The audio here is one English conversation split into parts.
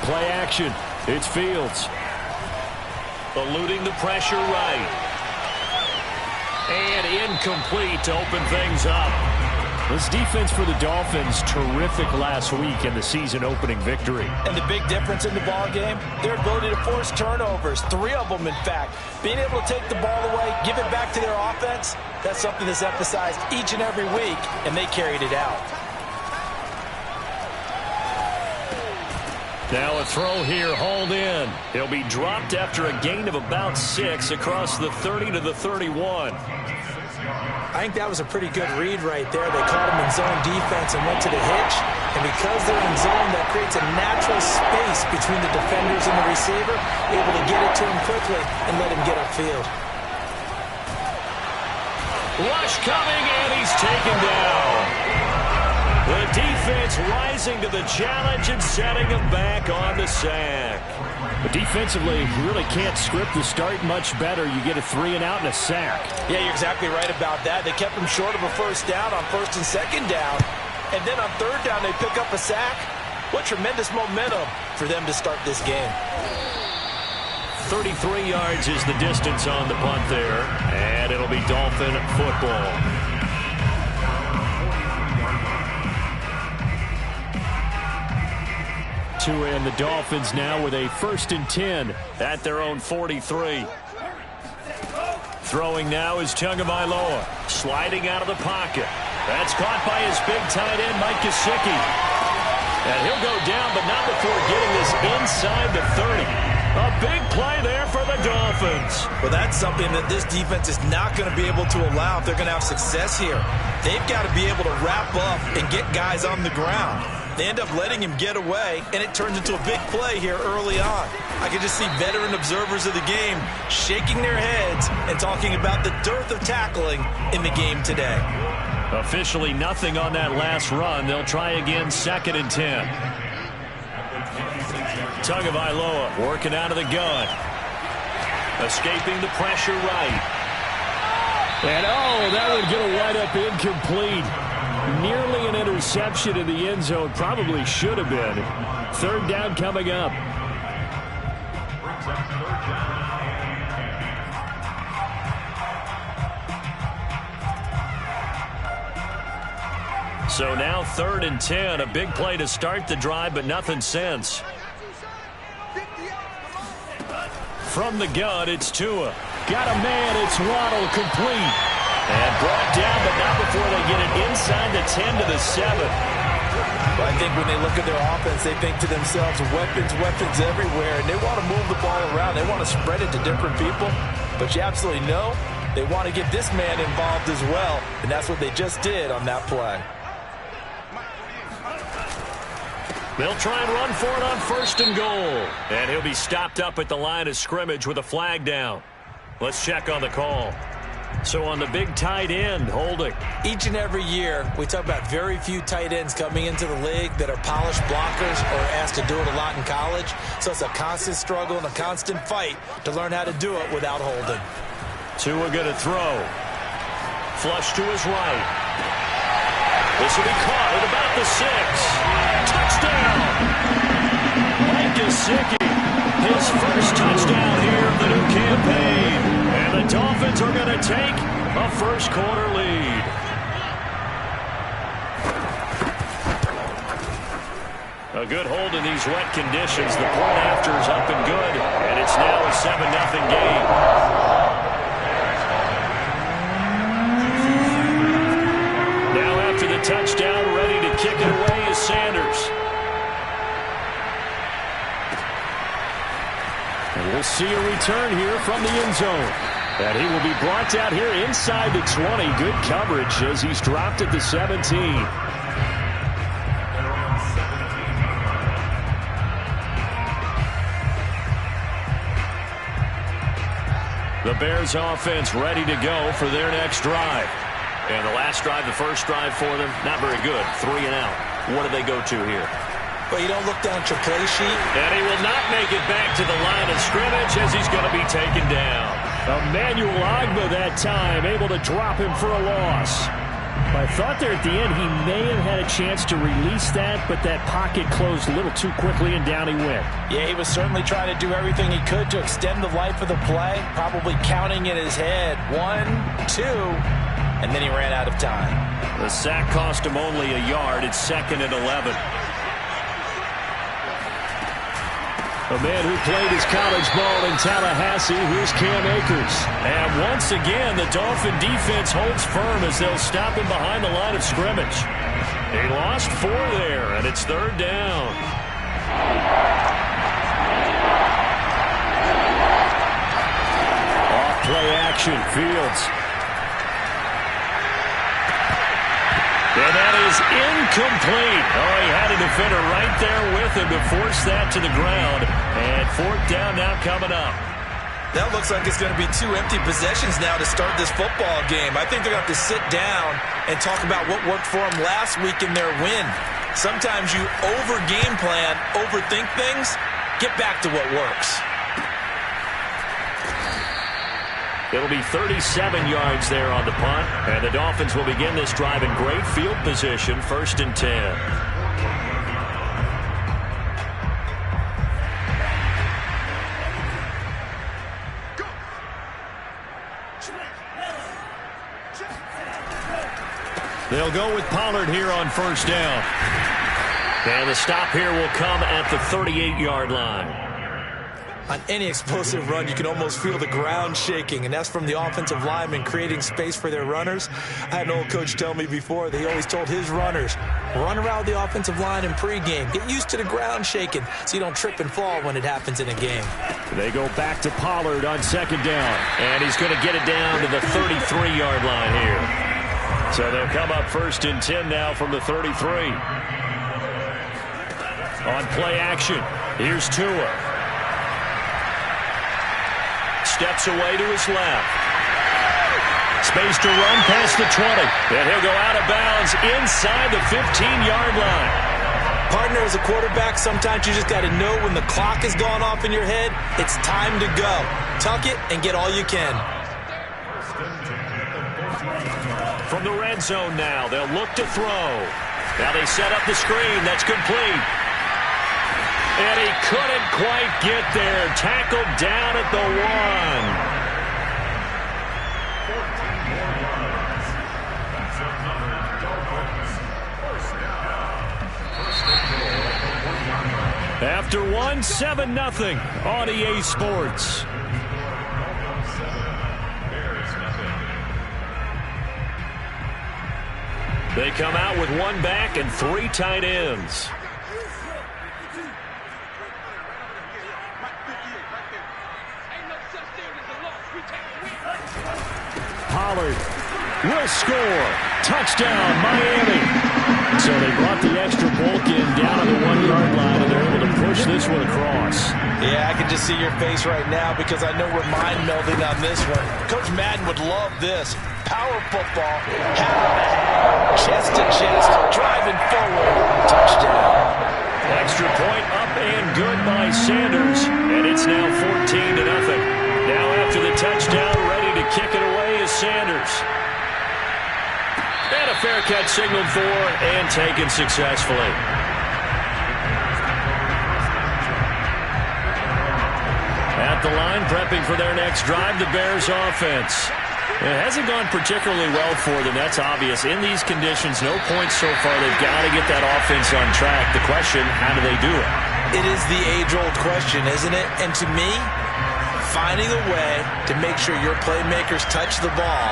play action. It's Fields. Eluding the pressure right. And incomplete to open things up. This defense for the Dolphins, terrific last week in the season-opening victory. And the big difference in the ball game, their ability to force turnovers, 3 of them in fact. Being able to take the ball away, give it back to their offense, that's something that's emphasized each and every week, and they carried it out. Now a throw here, hauled in. He'll be dropped after a gain of about 6 across the 30 to the 31. I think that was a pretty good read right there. They caught him in zone defense and went to the hitch. And because they're in zone, that creates a natural space between the defenders and the receiver, able to get it to him quickly and let him get upfield. Rush coming, and he's taken down. The defense rising to the challenge and setting him back on the sack. But defensively, you really can't script the start much better. You get a 3 and out and a sack. Yeah, you're exactly right about that. They kept him short of a first down on first and second down. And then on third down, they pick up a sack. What tremendous momentum for them to start this game. 33 yards is the distance on the punt there. And it'll be Dolphin football. And the Dolphins now with a 1st and 10 at their own 43. Throwing now is Tagovailoa, sliding out of the pocket. That's caught by his big tight end, Mike Gesicki. And he'll go down, but not before getting this inside the 30. A big play there for the Dolphins. Well, that's something that this defense is not going to be able to allow if they're going to have success here. They've got to be able to wrap up and get guys on the ground. They end up letting him get away, and it turns into a big play here early on. I can just see veteran observers of the game shaking their heads and talking about the dearth of tackling in the game today. Officially nothing on that last run. They'll try again, 2nd and 10. Tagovailoa working out of the gun. Escaping the pressure right. And that would get a wide-up incomplete. Nearly an interception in the end zone. Probably should have been. 3rd down coming up. So now 3rd and 10. A big play to start the drive, but nothing since. From the gun, it's Tua. Got a man, it's Waddle, complete. And brought down, but not before they get it inside the 10 to the 7. Well, I think when they look at their offense, they think to themselves, weapons everywhere, and they want to move the ball around. They want to spread it to different people, but you absolutely know they want to get this man involved as well, and that's what they just did on that play. They'll try and run for it on 1st and goal. And he'll be stopped up at the line of scrimmage with a flag down. Let's check on the call. So on the big tight end, holding. Each and every year, we talk about very few tight ends coming into the league that are polished blockers or asked to do it a lot in college. So it's a constant struggle and a constant fight to learn how to do it without holding. Tua going to throw. Flush to his right. This will be caught at about the 6. Touchdown! Mike Gesicki, his first touchdown here of the new campaign. And the Dolphins are going to take a first-quarter lead. A good hold in these wet conditions. The point after is up and good, and it's now a 7-0 game. Now after the touchdown, ready to kick it away is Sanders. And we'll see a return here from the end zone. And he will be brought out here inside the 20. Good coverage as he's dropped at the 17. The Bears offense ready to go for their next drive. And the last drive, the first drive for them, not very good. 3 and out. What do they go to here? Well, you don't look down at your play sheet. And he will not make it back to the line of scrimmage as he's going to be taken down. Emmanuel Ogbah that time, able to drop him for a loss. I thought there at the end he may have had a chance to release that, but that pocket closed a little too quickly, and down he went. Yeah, he was certainly trying to do everything he could to extend the life of the play, probably counting in his head 1, 2, and then he ran out of time. The sack cost him only a yard. It's 2nd and 11. A man who played his college ball in Tallahassee, here's Cam Akers. And once again, the Dolphin defense holds firm as they'll stop him behind the line of scrimmage. He lost 4 there, and it's 3rd down. Off play action, Fields. And that is incomplete. Oh, he had a defender right there with him to force that to the ground. And 4th down now coming up. That looks like it's going to be 2 empty possessions now to start this football game. I think they're going to have to sit down and talk about what worked for them last week in their win. Sometimes you over-game plan, overthink things, get back to what works. It'll be 37 yards there on the punt, and the Dolphins will begin this drive in great field position, 1st and 10. They'll go with Pollard here on 1st down. And the stop here will come at the 38-yard line. On any explosive run, you can almost feel the ground shaking, and that's from the offensive linemen creating space for their runners. I had an old coach tell me before, they always told his runners, run around the offensive line in pregame. Get used to the ground shaking so you don't trip and fall when it happens in a game. They go back to Pollard on 2nd down, and he's going to get it down to the 33-yard line here. So they'll come up 1st and 10 now from the 33. On play action, here's Tua. Steps away to his left. Space to run past the 20. And he'll go out of bounds inside the 15-yard line. Partner, as a quarterback, sometimes you just got to know when the clock has gone off in your head, it's time to go. Tuck it and get all you can. From the red zone now, they'll look to throw. Now they set up the screen. That's complete. And he couldn't quite get there. Tackled down at the 1. After 1, 7-0 on EA Sports. They come out with 1 back and 3 tight ends. Pollard will score. Touchdown, Miami. So they brought the extra bulk in down to the 1-yard line, and they're able to push this one across. Yeah, I can just see your face right now because I know we're mind melding on this one. Coach Madden would love this. Power football, chest to chest, driving forward, touchdown. Extra point up and good by Sanders, and it's now 14-0. Now after the touchdown, ready to kick it away is Sanders. And a fair catch signaled for and taken successfully. At the line, prepping for their next drive, the Bears offense. It hasn't gone particularly well for them, that's obvious. In these conditions, no points so far. They've got to get that offense on track. The question, how do they do it? It is the age-old question, isn't it? And to me, finding a way to make sure your playmakers touch the ball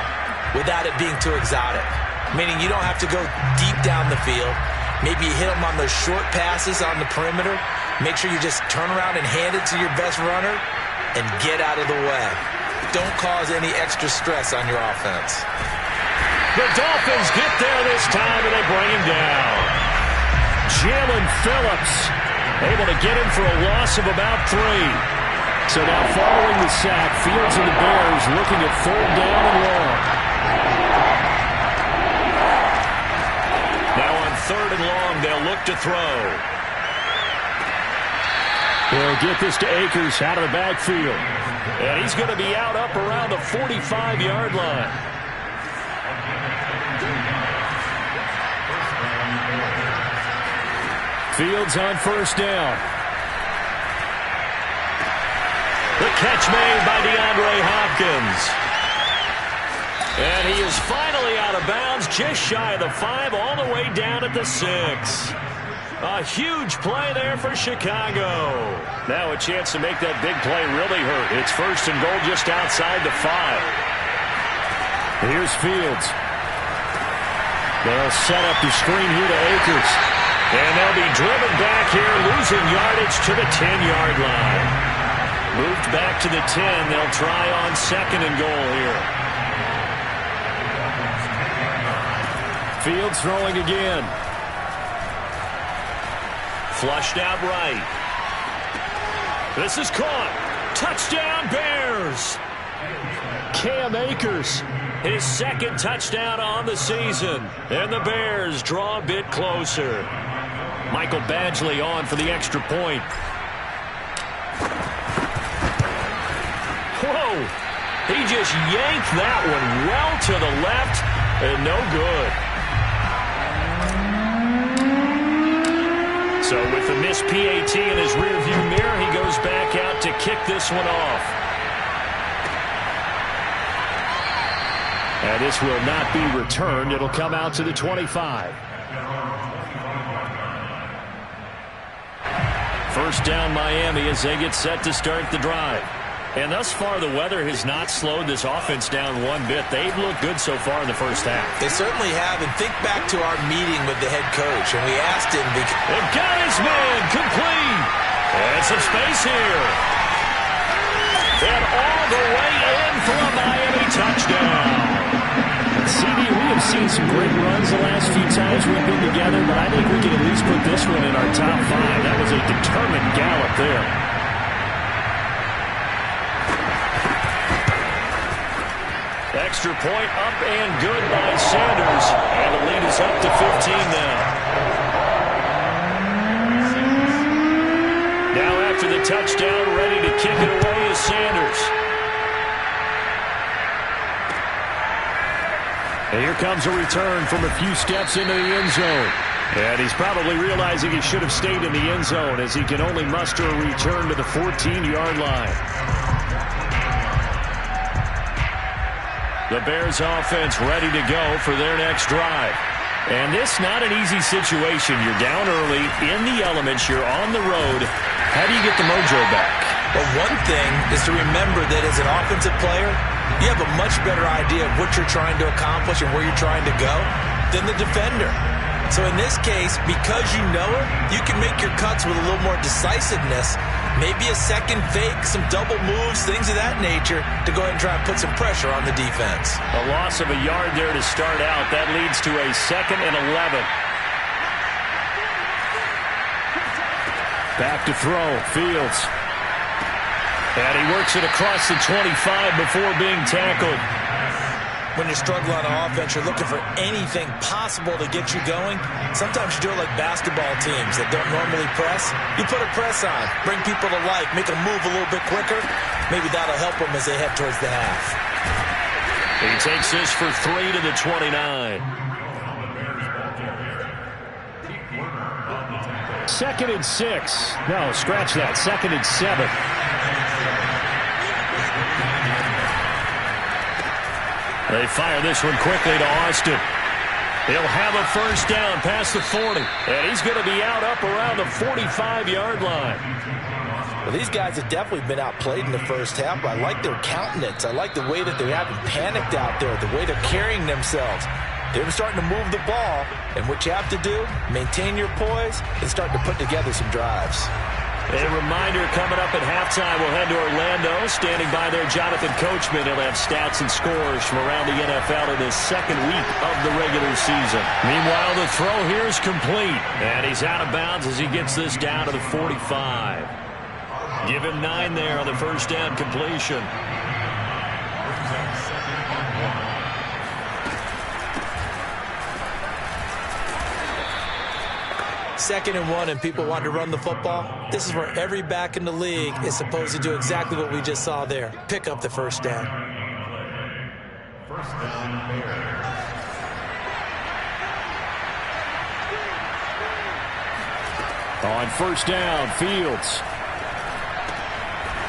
without it being too exotic. Meaning you don't have to go deep down the field. Maybe you hit them on those short passes on the perimeter. Make sure you just turn around and hand it to your best runner and get out of the way. Don't cause any extra stress on your offense. The Dolphins get there this time, and they bring him down. Jalen Phillips able to get him for a loss of about 3. So now following the sack, Fields and the Bears looking at 3rd down and long. Now on 3rd and long, they'll look to throw. They'll get this to Akers out of the backfield. And he's going to be out up around the 45-yard line. Fields on first down. The catch made by DeAndre Hopkins. And he is finally out of bounds, just shy of the 5, all the way down at the 6. A huge play there for Chicago. Now a chance to make that big play really hurt. It's first and goal just outside the 5. Here's Fields. They'll set up the screen here to Akers. And they'll be driven back here, losing yardage to the 10-yard line. Moved back to the 10. They'll try on second and goal here. Fields throwing again. Flushed out right. This is caught. Touchdown, Bears. Cam Akers, his second touchdown on the season. And the Bears draw a bit closer. Michael Badgley on for the extra point. Whoa. He just yanked that one well to the left and no good. So with the missed PAT in his rearview mirror, he goes back out to kick this one off. And this will not be returned. It'll come out to the 25. First down Miami as they get set to start the drive. And thus far, the weather has not slowed this offense down one bit. They've looked good so far in the first half. They certainly have. And think back to our meeting with the head coach. And we asked him. They've got his man complete. And some space here. And all the way in for a Miami touchdown. CD, we have seen some great runs the last few times we've been together, but I think we can at least put this one in our top 5. That was a determined gallop there. Extra point up and good by Sanders. And the lead is up to 15 now. Now after the touchdown, ready to kick it away is Sanders. And here comes a return from a few steps into the end zone. And he's probably realizing he should have stayed in the end zone as he can only muster a return to the 14-yard line. The Bears offense ready to go for their next drive. And this not an easy situation. You're down early, in the elements, you're on the road. How do you get the mojo back? Well, one thing is to remember that as an offensive player, you have a much better idea of what you're trying to accomplish and where you're trying to go than the defender. So in this case, because you know it, you can make your cuts with a little more decisiveness. Maybe a second fake, some double moves, things of that nature to go ahead and try and put some pressure on the defense. A loss of a yard there to start out. That leads to a 2nd and 11. Back to throw. Fields. And he works it across the 25 before being tackled. When you're struggling on offense, you're looking for anything possible to get you going. Sometimes you do it like basketball teams that don't normally press. You put a press on, bring people to life, make them move a little bit quicker. Maybe that'll help them as they head towards the half. He takes this for 3 to the 29. 2nd and 6. No, scratch that. 2nd and 7. They fire this one quickly to Austin. He'll have a first down past the 40. And he's going to be out up around the 45-yard line. Well, these guys have definitely been outplayed in the first half. But I like their countenance. I like the way that they haven't panicked out there, the way they're carrying themselves. They're starting to move the ball. And what you have to do, maintain your poise and start to put together some drives. A reminder coming up at halftime, we'll head to Orlando. Standing by there, Jonathan Coachman. He'll have stats and scores from around the NFL in his 2nd week of the regular season. Meanwhile, the throw here is complete. And he's out of bounds as he gets this down to the 45. Give him 9 there on the first down completion. Second and 1 and people want to run the football. This is where every back in the league is supposed to do exactly what we just saw there. Pick up the first down. First down, Bears. On first down, Fields.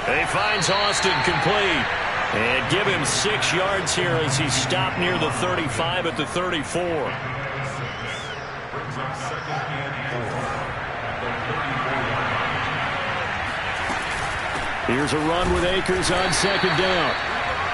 He finds Austin complete. And give him 6 yards here as he stopped near the 35 at the 34. Here's a run with Akers on second down.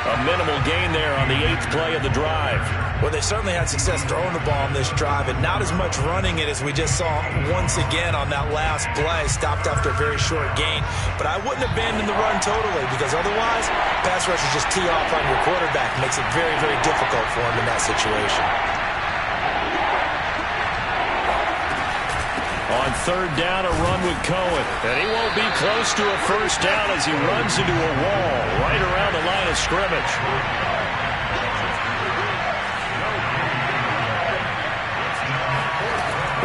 A minimal gain there on the 8th play of the drive. Well, they certainly had success throwing the ball on this drive, and not as much running it as we just saw once again on that last play. Stopped after a very short gain. But I wouldn't abandon the run totally, because otherwise, pass rushers just tee off on your quarterback. Makes it very, very difficult for him in that situation. On third down, a run with Cohen. And he won't be close to a first down as he runs into a wall right around the line of scrimmage.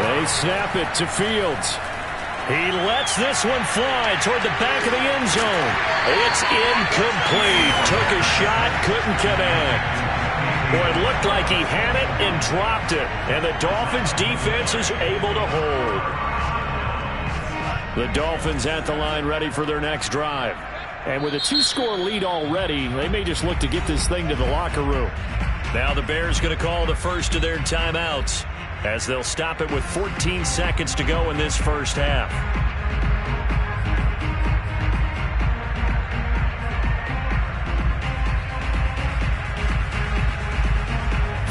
They snap it to Fields. He lets this one fly toward the back of the end zone. It's incomplete. Took a shot, couldn't connect. Boy, it looked like he had it and dropped it. And the Dolphins defense is able to hold. The Dolphins at the line ready for their next drive. And with a 2-score lead already, they may just look to get this thing to the locker room. Now the Bears going to call the first of their timeouts as they'll stop it with 14 seconds to go in this first half.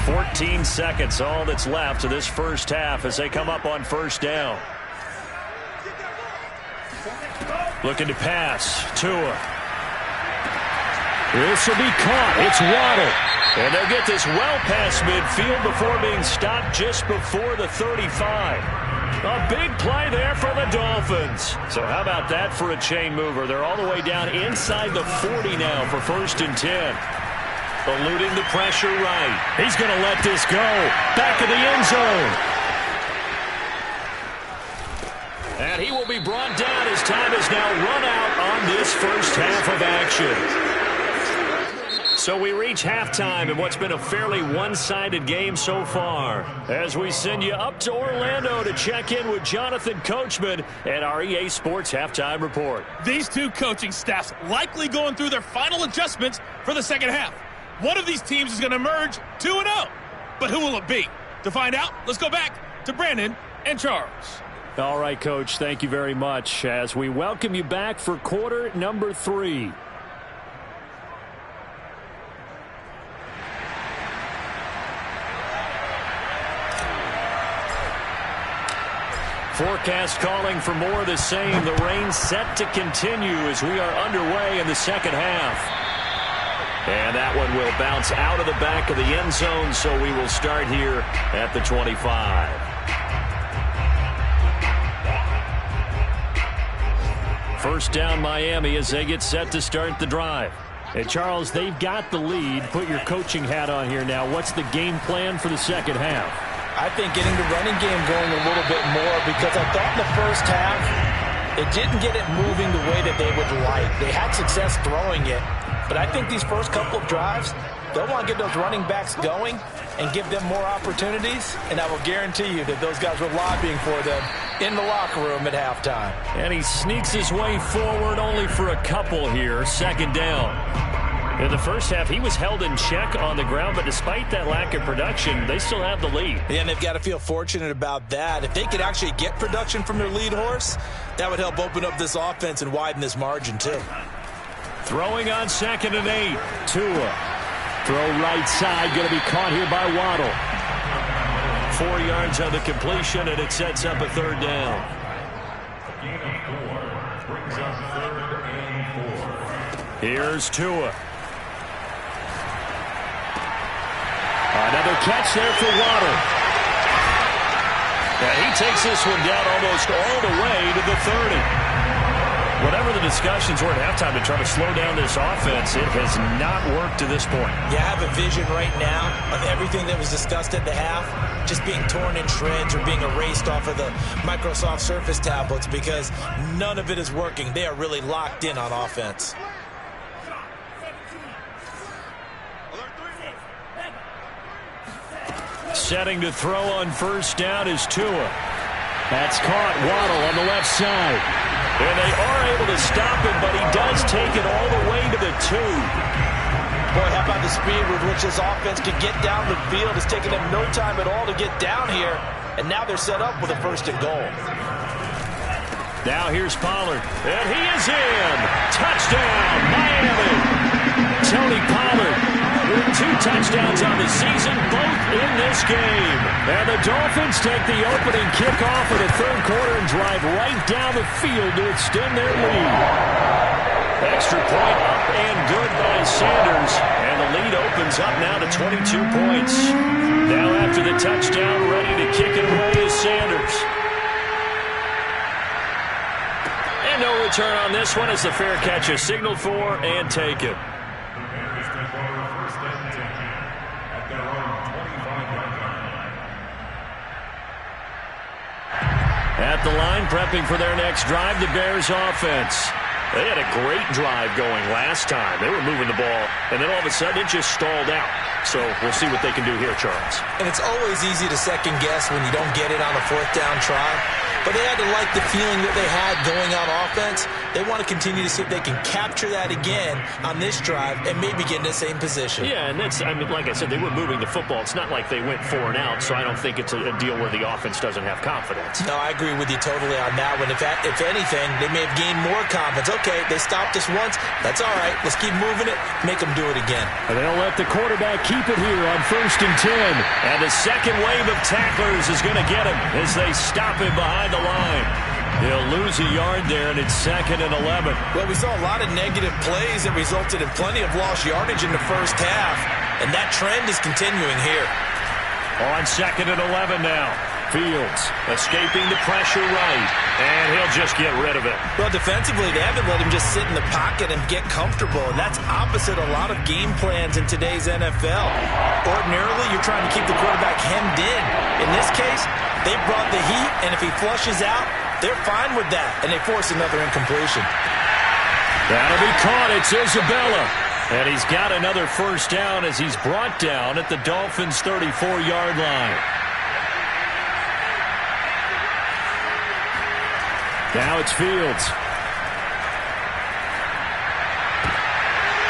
14 seconds, all that's left of this first half as they come up on first down. Looking to pass. Tua. This will be caught. It's Waddle. And they'll get this well past midfield before being stopped just before the 35. A big play there for the Dolphins. So how about that for a chain mover? They're all the way down inside the 40 now for 1st and 10. Eluding the pressure right. He's going to let this go. Back of the end zone. And he will be brought down as time has now run out on this first half of action. So we reach halftime in what's been a fairly one-sided game so far. As we send you up to Orlando to check in with Jonathan Coachman and our EA Sports Halftime Report. These two coaching staffs likely going through their final adjustments for the second half. One of these teams is going to emerge 2-0. But who will it be? To find out, let's go back to Brandon and Charles. All right, Coach, thank you very much as we welcome you back for quarter number 3. Forecast calling for more of the same. The rain set to continue as we are underway in the second half. And that one will bounce out of the back of the end zone, so we will start here at the 25. First down Miami as they get set to start the drive. And Charles, they've got the lead. Put your coaching hat on here now. What's the game plan for the second half? I think getting the running game going a little bit more, because I thought in the first half it didn't get it moving the way that they would like. They had success throwing it, but I think these first couple of drives, they'll want to get those running backs going and give them more opportunities, and I will guarantee you that those guys were lobbying for them in the locker room at halftime. And he sneaks his way forward only for a couple here. Second down. In the first half, he was held in check on the ground, but despite that lack of production, they still have the lead. Yeah, and they've got to feel fortunate about that. If they could actually get production from their lead horse, that would help open up this offense and widen this margin too. Throwing on 2nd and 8. Tua. Throw right side, going to be caught here by Waddle. 4 yards on the completion, and it sets up a third down. Gain of 4 brings up 3rd and 4. Here's Tua. Another catch there for Waddle. And he takes this one down almost all the way to the 30. Whatever the discussions were at halftime to try to slow down this offense, it has not worked to this point. Yeah, I have a vision right now of everything that was discussed at the half just being torn in shreds or being erased off of the Microsoft Surface tablets, because none of it is working. They are really locked in on offense. Setting to throw on first down is Tua. That's caught. Waddle on the left side. And they are able to stop him, but he does take it all the way to the 2. Boy, how about the speed with which this offense can get down the field? It's taken them no time at all to get down here. And now they're set up with a 1st and goal. Now here's Pollard. And he is in. Touchdown, Miami. Tony Pollard with 2 touchdowns on the season, both in this game. And the Dolphins take the opening kickoff of the 3rd quarter and drive right down the field to extend their lead. Extra point up and good by Sanders. And the lead opens up now to 22 points. Now after the touchdown, ready to kick it away is Sanders. And no return on this one as the fair catch is signaled for and taken. At the line, prepping for their next drive, the Bears offense. They had a great drive going last time. They were moving the ball, and then all of a sudden it just stalled out. So we'll see what they can do here, Charles. And it's always easy to second guess when you don't get it on a 4th down try. But they had to like the feeling that they had going on offense. They want to continue to see if they can capture that again on this drive and maybe get in the same position. Yeah, and that's, I mean, like I said, they were moving the football. It's not like they went 4 and out, so I don't think it's a deal where the offense doesn't have confidence. No, I agree with you totally on that one. If anything, they may have gained more confidence. Okay, they stopped us once. That's all right. Let's keep moving it. Make them do it again. And they'll let the quarterback keep it here on 1st and 10. And the second wave of tacklers is going to get him as they stop him behind the line. He'll lose a yard there, and it's 2nd and 11. Well, we saw a lot of negative plays that resulted in plenty of lost yardage in the first half, and that trend is continuing here. On 2nd and 11 now. Fields escaping the pressure right, and he'll just get rid of it. Well, defensively, they haven't let him just sit in the pocket and get comfortable, and that's opposite a lot of game plans in today's NFL. Ordinarily, you're trying to keep the quarterback hemmed in. In this case, they brought the heat, and if he flushes out, they're fine with that, and they force another incompletion. That'll be caught. It's Isabella. And he's got another 1st down as he's brought down at the Dolphins' 34-yard line. Now it's Fields.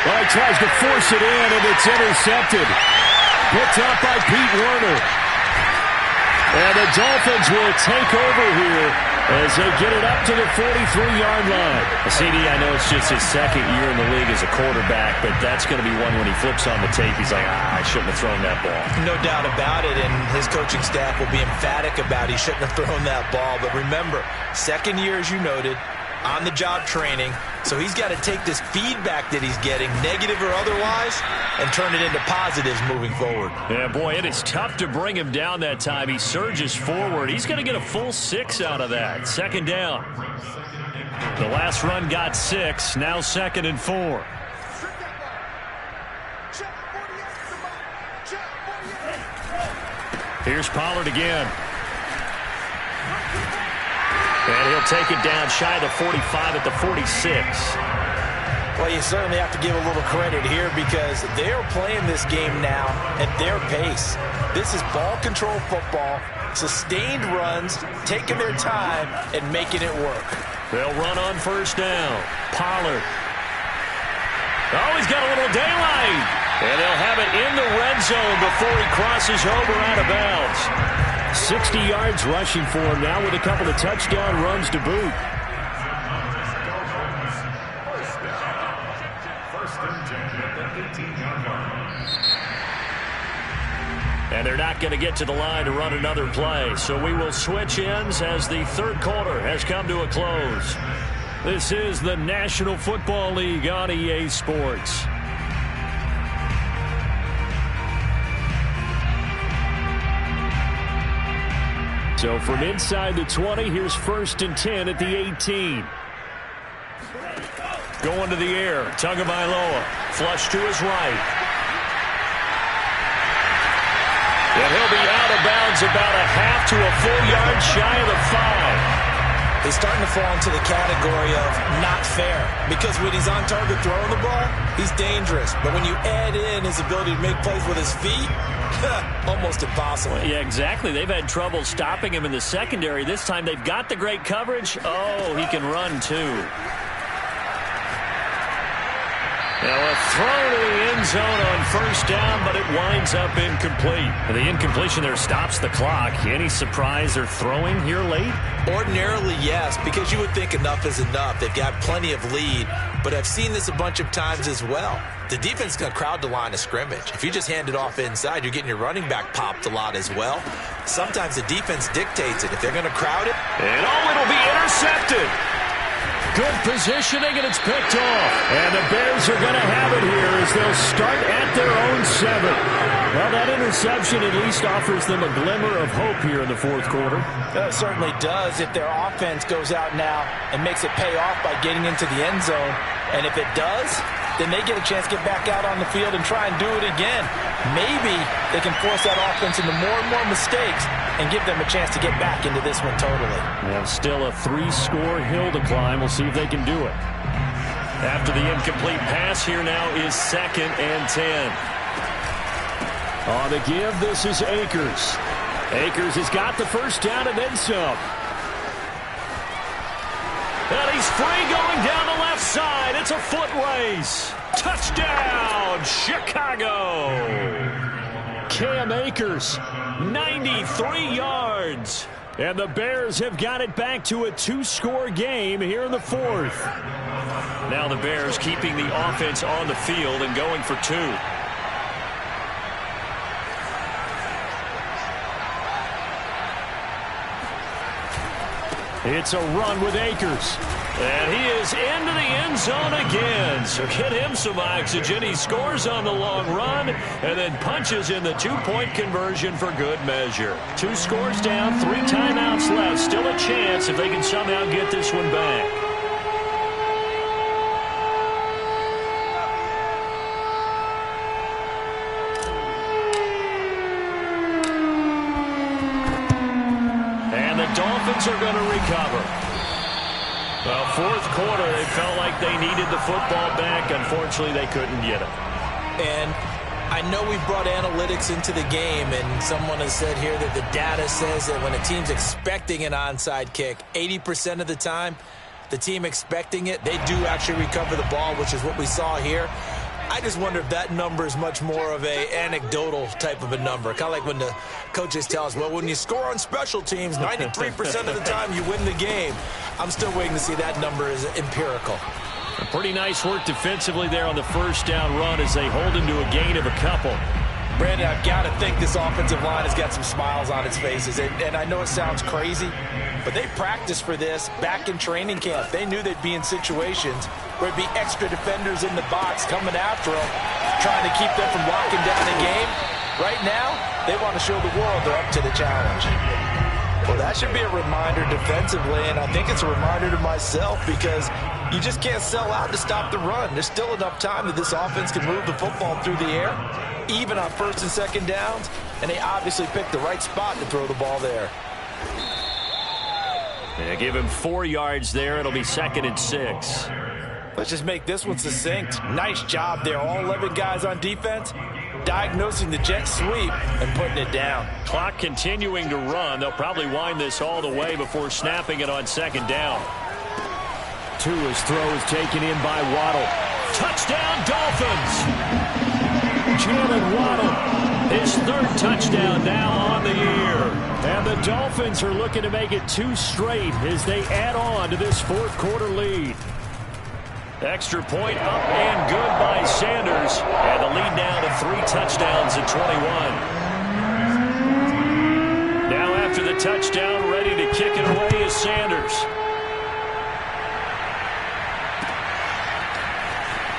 Well, he tries to force it in, and it's intercepted. Picked up by Pete Werner. And the Dolphins will take over here as they get it up to the 43-yard line. CD, I know it's just his 2nd year in the league as a quarterback, but that's going to be one when he flips on the tape. He's like, I shouldn't have thrown that ball. No doubt about it, and his coaching staff will be emphatic about he shouldn't have thrown that ball. But remember, 2nd year, as you noted, on-the-job training. So he's got to take this feedback that he's getting, negative or otherwise, and turn it into positives moving forward. Yeah, boy, it is tough to bring him down that time. He surges forward. He's going to get a full 6 out of that. 2nd down. The last run got 6. Now 2nd and 4. Here's Pollard again. And he'll take it down shy of the 45 at the 46. Well, you certainly have to give a little credit here because they're playing this game now at their pace. This is ball control football, sustained runs, taking their time, and making it work. They'll run on 1st down. Pollard. Oh, he's got a little daylight. And they'll have it in the red zone before he crosses over out of bounds. 60 yards rushing for him now with a couple of touchdown runs to boot. And they're not going to get to the line to run another play. So we will switch ends as the 3rd quarter has come to a close. This is the National Football League on EA Sports. So from inside the 20, here's 1st and 10 at the 18. Going to the air, Tagovailoa, flush to his right. And he'll be out of bounds about a half to a full yard shy of the 5. is starting to fall into the category of not fair. Because when he's on target throwing the ball, he's dangerous. But when you add in his ability to make plays with his feet, almost impossible. Yeah, exactly. They've had trouble stopping him in the secondary. This time they've got the great coverage. Oh, he can run too. Now a throw to the end zone on first down, but it winds up incomplete. The incompletion there stops the clock. Any surprise they're throwing here late? Ordinarily, yes, because you would think enough is enough. They've got plenty of lead, but I've seen this a bunch of times as well. The defense is going to crowd the line of scrimmage. If you just hand it off inside, you're getting your running back popped a lot as well. Sometimes the defense dictates it. If they're going to crowd it. And it'll be intercepted. Good positioning, and it's picked off. And the Bears are going to have it here as they'll start at their own 7. Well, that interception at least offers them a glimmer of hope here in the fourth quarter. It certainly does if their offense goes out now and makes it pay off by getting into the end zone. And if it does, then they get a chance to get back out on the field and try and do it again. Maybe they can force that offense into more and more mistakes and give them a chance to get back into this one totally. Well, still a 3-score hill to climb. We'll see if they can do it. After the incomplete pass, here now is 2nd and 10. On the give, this is Akers. Akers has got the first down and then some. And he's free going down the left side. It's a foot race. Touchdown, Chicago. Cam Akers, 93 yards. And the Bears have got it back to a 2-score game here in the fourth. Now the Bears keeping the offense on the field and going for 2. It's a run with Akers. And he is into the end zone again. So get him some oxygen. He scores on the long run and then punches in the 2-point conversion for good measure. 2 scores down, 3 timeouts left. Still a chance if they can somehow get this one back. And the Dolphins are going to recover. Well, fourth quarter, they felt like they needed the football back. Unfortunately, they couldn't get it. And I know we brought analytics into the game, and someone has said here that the data says that when a team's expecting an onside kick, 80% of the time, the team expecting it, they do actually recover the ball, which is what we saw here. I just wonder if that number is much more of a anecdotal type of a number. Kind of like when the coaches tell us, well, when you score on special teams, 93% of the time you win the game. I'm still waiting to see that number is empirical. A pretty nice work defensively there on the first down run as they hold him to a gain of a couple. Brandon, I've got to think this offensive line has got some smiles on its faces. And I know it sounds crazy, but they practiced for this back in training camp. They knew they'd be in situations where it'd be extra defenders in the box coming after them, trying to keep them from locking down the game. Right now, they want to show the world they're up to the challenge. Well, that should be a reminder defensively, and I think it's a reminder to myself because you just can't sell out to stop the run. There's still enough time that this offense can move the football through the air, even on first and second downs, and they obviously picked the right spot to throw the ball there. They give him 4 yards there. It'll be 2nd and 6. Let's just make this one succinct. Nice job there. All 11 guys on defense diagnosing the jet sweep and putting it down. Clock continuing to run. They'll probably wind this all the way before snapping it on 2nd down. Tua's throw is taken in by Waddle. Touchdown, Dolphins! Jalen Waddle, his 3rd touchdown now on the year. And the Dolphins are looking to make it 2 straight as they add on to this fourth quarter lead. Extra point up and good by Sanders. And the lead now to 3 touchdowns at 21. Now after the touchdown, ready to kick it away is Sanders.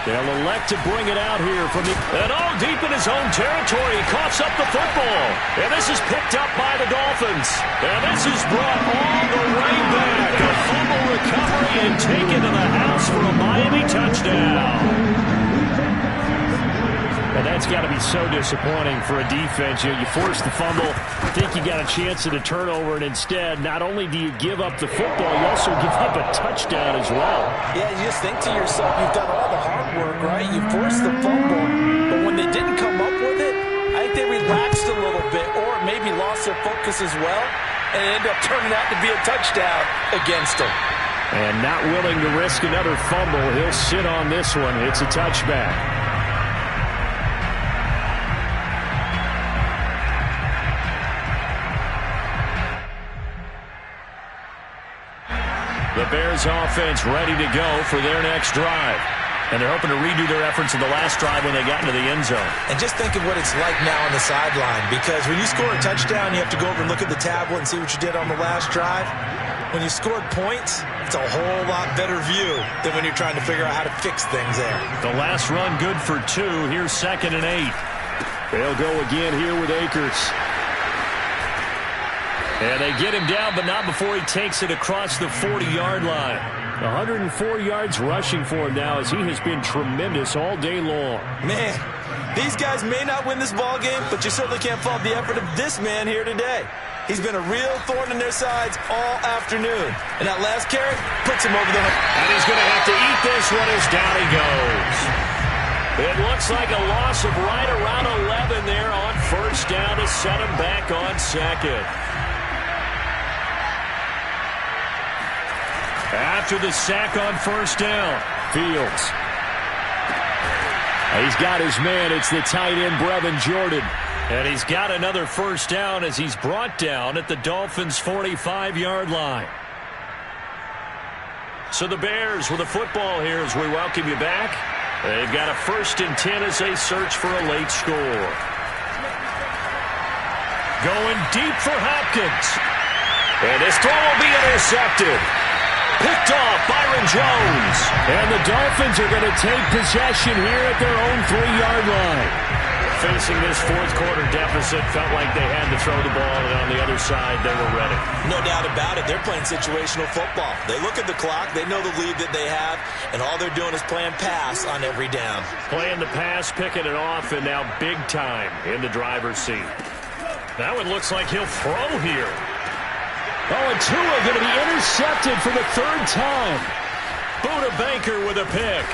They'll elect to bring it out here from the... And all deep in his own territory, he coughs up the football. And this is picked up by the Dolphins. And this is brought all the way back. A fumble recovery and taken to the house for a Miami touchdown. And that's got to be so disappointing for a defense. You force the fumble, think you got a chance at a turnover, and instead, not only do you give up the football, you also give up a touchdown as well. Yeah, you just think to yourself, you've done all the hard work, right? You forced the fumble, but when they didn't come up with it, I think they relaxed a little bit or maybe lost their focus as well, and it ended up turning out to be a touchdown against them. And not willing to risk another fumble, he'll sit on this one. It's a touchback. The Bears offense ready to go for their next drive. And they're hoping to redo their efforts in the last drive when they got into the end zone. And just think of what it's like now on the sideline, because when you score a touchdown, you have to go over and look at the tablet and see what you did on the last drive. When you scored points, it's a whole lot better view than when you're trying to figure out how to fix things there. The last run good for 2. Here's 2nd and 8. They'll go again here with Akers. And they get him down, but not before he takes it across the 40-yard line. 104 yards rushing for him now as he has been tremendous all day long. Man, these guys may not win this ball game, but you certainly can't fault the effort of this man here today. He's been a real thorn in their sides all afternoon. And that last carry puts him over the hook. And he's going to have to eat this one as down he goes. It looks like a loss of right around 11 there on first down to set him back on second. After the sack on first down, Fields. He's got his man. It's the tight end, Brevin Jordan. And he's got another first down as he's brought down at the Dolphins' 45-yard line. So the Bears with the football here as we welcome you back. They've got a 1st and 10 as they search for a late score. Going deep for Hopkins. And his throw will be intercepted. Picked off Byron Jones. And the Dolphins are going to take possession here at their own 3-yard line. Facing this fourth-quarter deficit, felt like they had to throw the ball, and on the other side, they were ready. No doubt about it. They're playing situational football. They look at the clock, they know the lead that they have, and all they're doing is playing pass on every down. Playing the pass, picking it off, and now big time in the driver's seat. Now it looks like he'll throw here. Oh, and Tua going to be intercepted for the 3rd time. Buda Baker with a pick.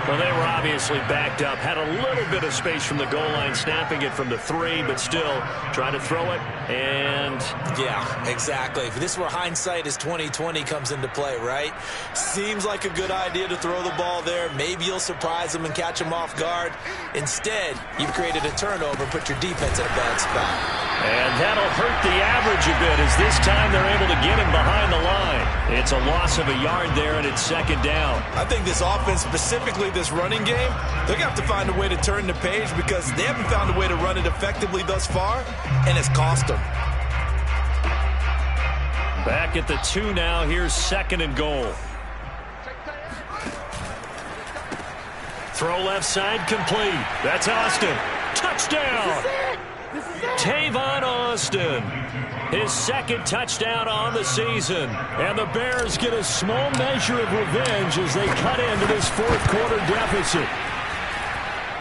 Well, they were obviously backed up. Had a little bit of space from the goal line, snapping it from the 3, but still trying to throw it. And yeah, exactly. If this is where hindsight is 20/20 comes into play, right? Seems like a good idea to throw the ball there. Maybe you'll surprise them and catch them off guard. Instead, you've created a turnover, put your defense in a bad spot. And that'll hurt the average a bit as this time they're able to get him behind the line. It's a loss of a yard there, and it's 2nd down. I think this offense, specifically this running game, they're going to have to find a way to turn the page because they haven't found a way to run it effectively thus far, and it's cost them. Back at the 2 now. Here's 2nd and goal. Throw left side complete. That's Austin. Touchdown! Tavon Austin. His 2nd touchdown on the season. And the Bears get a small measure of revenge as they cut into this fourth-quarter deficit.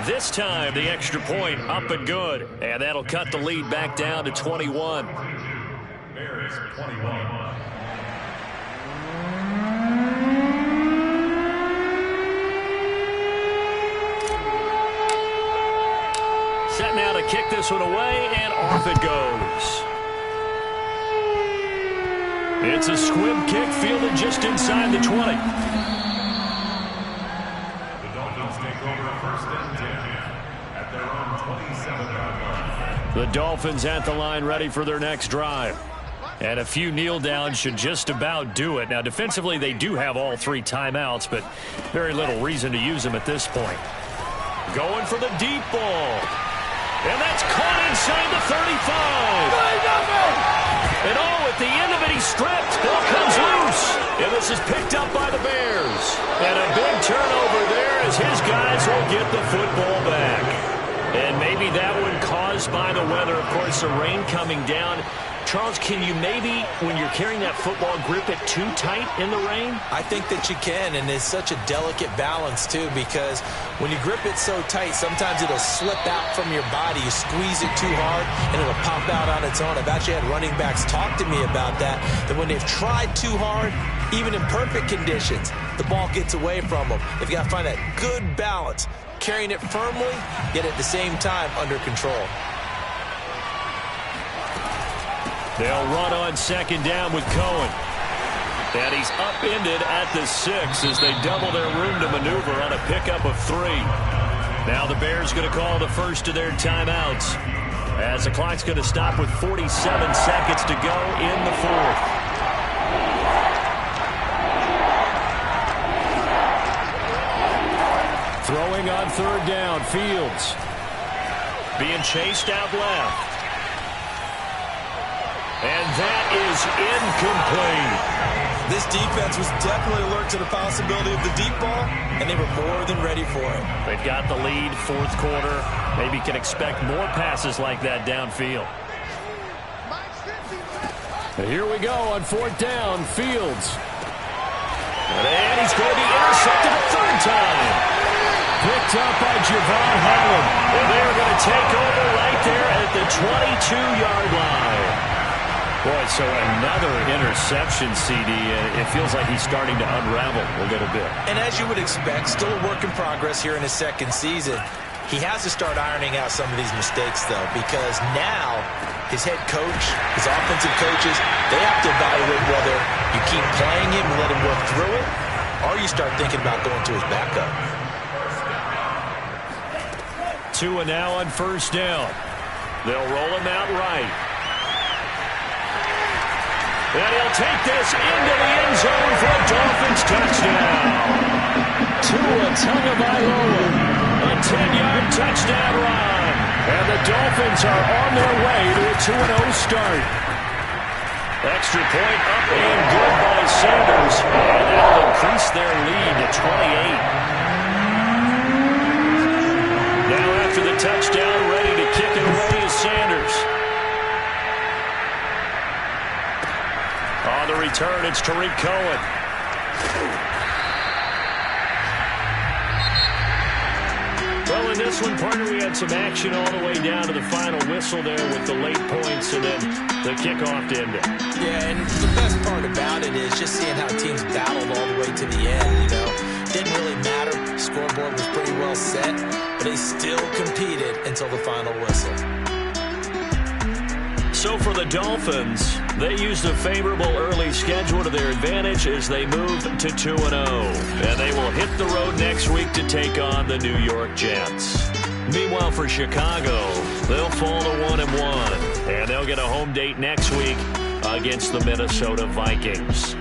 This time, the extra point up and good. And that'll cut the lead back down to 21. Bears 21. Set now to kick this one away, and off it goes. It's a squib kick fielded just inside the 20. The Dolphins take over 1st and 10 at their own 27-yard line. The Dolphins at the line ready for their next drive. And a few kneel downs should just about do it. Now, defensively, they do have all 3 timeouts, but very little reason to use them at this point. Going for the deep ball. And that's caught inside the 35. And at the end of it, he's stripped. Ball comes loose. And this is picked up by the Bears. And a big turnover there as his guys will get the football back. And maybe that one caused by the weather. Of course, the rain coming down. Charles, can you maybe, when you're carrying that football, grip it too tight in the rain? I think that you can, and it's such a delicate balance, too, because when you grip it so tight, sometimes it'll slip out from your body. You squeeze it too hard, and it'll pop out on its own. I've actually had running backs talk to me about that when they've tried too hard, even in perfect conditions, the ball gets away from them. They've got to find that good balance, carrying it firmly, yet at the same time under control. They'll run on second down with Cohen. And he's upended at the 6 as they double their room to maneuver on a pickup of 3. Now the Bears going to call the first of their timeouts as the clock's going to stop with 47 seconds to go in the 4th. Throwing on third down, Fields. Being chased out left. And that is incomplete. This defense was definitely alert to the possibility of the deep ball, and they were more than ready for it. They've got the lead, 4th quarter. Maybe can expect more passes like that downfield. And here we go on 4th down, Fields. And he's going to be intercepted a 3rd time. Picked up by Javon Holland. And they're going to take over right there at the 22-yard line. Boy, so another interception, CD. It feels like he's starting to unravel a little bit. And as you would expect, still a work in progress here in his 2nd season. He has to start ironing out some of these mistakes, though, because now his head coach, his offensive coaches, they have to evaluate whether you keep playing him and let him work through it, or you start thinking about going to his backup. Tua now on 1st down. They'll roll him out right. And he'll take this into the end zone for a Dolphins touchdown. Tua Tagovailoa, a 10-yard touchdown run. And the Dolphins are on their way to a 2-0 start. Extra point up and good by Sanders. And that'll increase their lead to 28. Now after the touchdown, ready to kick it away is Sanders. On the return, it's Tariq Cohen. Well, in this one, partner, we had some action all the way down to the final whistle there with the late points and then the kickoff to end it. Yeah, and the best part about it is just seeing how teams battled all the way to the end, you know. Didn't really matter. The scoreboard was pretty well set, but they still competed until the final whistle. So for the Dolphins, they used a favorable early schedule to their advantage as they move to 2-0. And they will hit the road next week to take on the New York Jets. Meanwhile, for Chicago, they'll fall to 1-1. And they'll get a home date next week against the Minnesota Vikings.